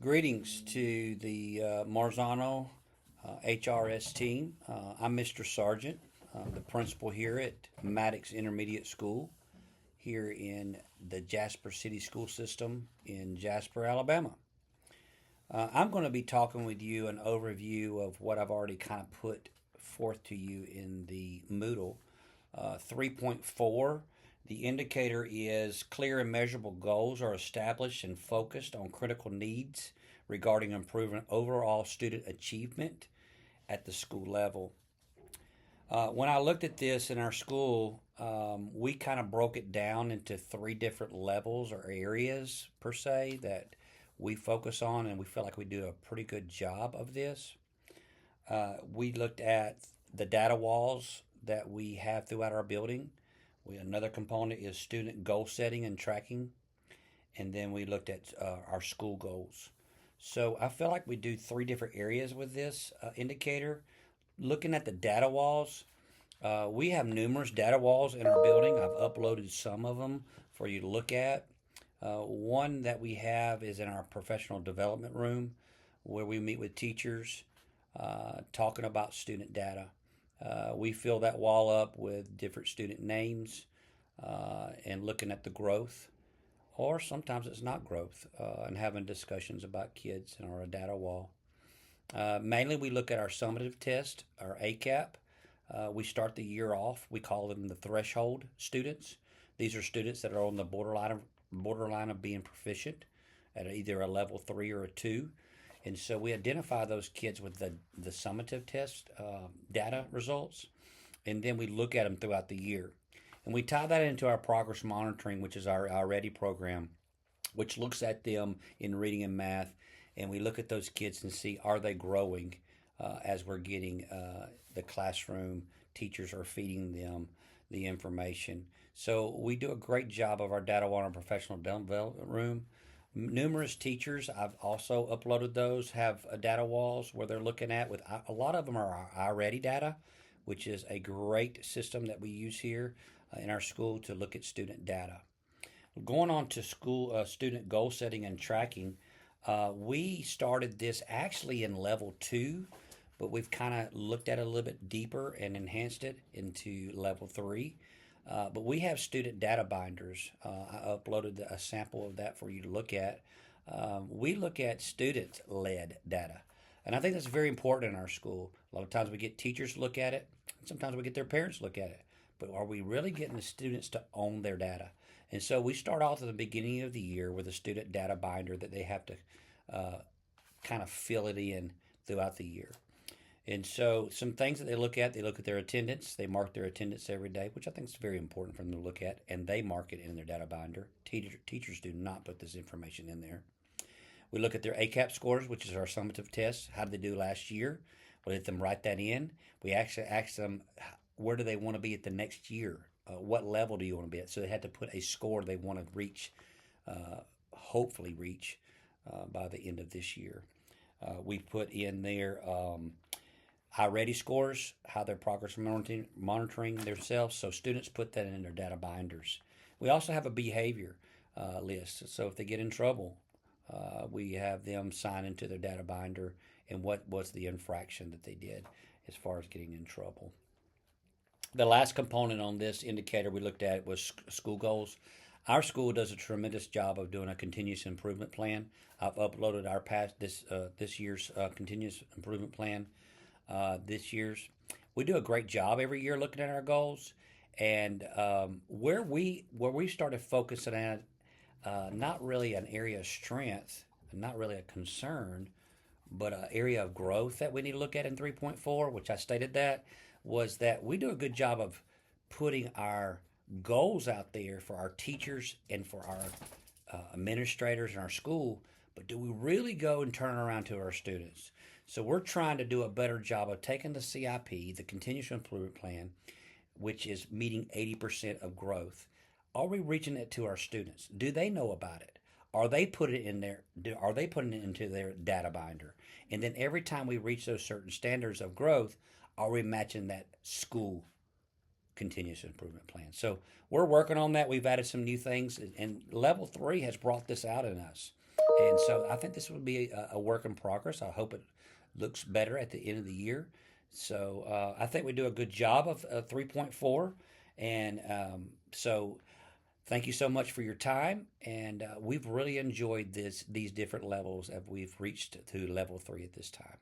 Greetings to the Marzano HRS team. I'm Mr. Sargent, the principal here at Maddox Intermediate School here in the Jasper City School System in Jasper, Alabama. I'm going to be talking with you an overview of what I've already kind of put forth to you in the Moodle. 3.4, the indicator is clear and measurable goals are established and focused on critical needs regarding improving overall student achievement at the school level. When I looked at this in our school, we kind of broke it down into three different levels or areas per se that we focus on, and we feel like we do a pretty good job of this. We looked at the data walls that we have throughout our building. Another component is student goal setting and tracking, and then we looked at our school goals. So I feel like we do three different areas with this indicator. Looking at the data walls, we have numerous data walls in our building. I've uploaded some of them for you to look at. One that we have is in our professional development room where we meet with teachers talking about student data. We fill that wall up with different student names and looking at the growth, or sometimes it's not growth, and having discussions about kids in our data wall. Mainly, we look at our summative test, our ACAP. We start the year off. We call them the threshold students. These are students that are on the borderline of being proficient at either a level 3 or a 2. And so we identify those kids with the summative test data results, and then we look at them throughout the year. And we tie that into our progress monitoring, which is our Ready program, which looks at them in reading and math. And we look at those kids and see, are they growing as we're getting the classroom, teachers are feeding them the information. So we do a great job of our data on our professional development room. Numerous teachers, I've also uploaded those, have data walls where they're looking at with a lot of them are our iReady data, which is a great system that we use here in our school to look at student data. Going on to school student goal setting and tracking, we started this actually in level 2, but we've kind of looked at it a little bit deeper and enhanced it into level 3. But we have student data binders. I uploaded a sample of that for you to look at. We look at student-led data. And I think that's very important in our school. A lot of times we get teachers to look at it. Sometimes we get their parents to look at it. But are we really getting the students to own their data? And so we start off at the beginning of the year with a student data binder that they have to kind of fill it in throughout the year. And so some things that they look at their attendance. They mark their attendance every day, which I think is very important for them to look at, and they mark it in their data binder. Teachers do not put this information in there. We look at their ACAP scores, which is our summative test. How did they do last year? We let them write that in. We actually ask them, where do they want to be at the next year? What level do you want to be at? So they had to put a score they want to reach, hopefully reach by the end of this year. We put in their iReady scores, how their progress monitoring themselves. So students put that in their data binders. We also have a behavior list. So if they get in trouble, we have them sign into their data binder and what was the infraction that they did as far as getting in trouble. The last component on this indicator we looked at was school goals. Our school does a tremendous job of doing a continuous improvement plan. I've uploaded our this year's continuous improvement plan. This year's, we do a great job every year looking at our goals, and where we started focusing at not really an area of strength, not really a concern, but an area of growth that we need to look at in 3.4, which I stated that was that we do a good job of putting our goals out there for our teachers and for our administrators in our school, but do we really go and turn around to our students? So we're trying to do a better job of taking the CIP, the Continuous Improvement Plan, which is meeting 80% of growth. Are we reaching it to our students? Do they know about it? Are they putting it in there? Are they putting it into their data binder? And then every time we reach those certain standards of growth, are we matching that school continuous improvement plan? So we're working on that. We've added some new things, and level 3 has brought this out in us. And so I think this will be a work in progress. I hope it looks better at the end of the year. So I think we do a good job of 3.4. And so thank you so much for your time. And we've really enjoyed these different levels as we've reached to level 3 at this time.